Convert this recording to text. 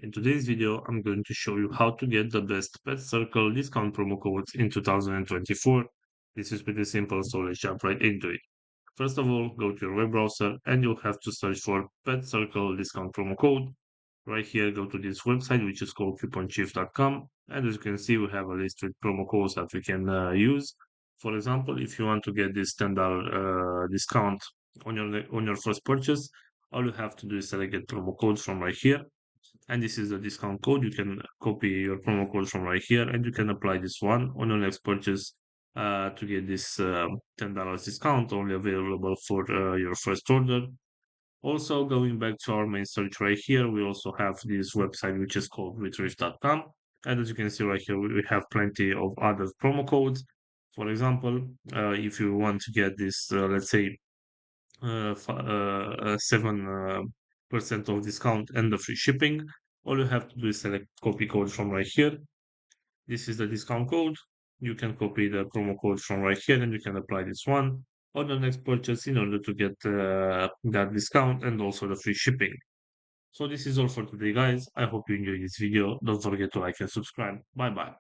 In today's video, I'm going to show you how to get the best Pet Circle discount promo codes in 2024. This is pretty simple, so let's jump right into it. First of all, go to your web browser and you'll have to search for Pet Circle discount promo code. Right here, go to this website, which is called couponchief.com. And as you can see, we have a list with promo codes that we can use. For example, if you want to get this $10 discount on your first purchase, all you have to do is select get promo code from right here, and this is the discount code. You can copy your promo code from right here and you can apply this one on your next purchase to get this $10 discount only available for your first order. Also, going back to our main search right here, we also have this website which is called retrieve.com, and as you can see right here, we have plenty of other promo codes. For example, if you want to get this let's say 7% of discount and the free shipping. All you have to do is select copy code from right here. This is the discount code. You can copy the promo code from right here and you can apply this one on the next purchase in order to get that discount and also the free shipping. So this is all for today, guys. I hope you enjoyed this video. Don't forget to like and subscribe. Bye bye.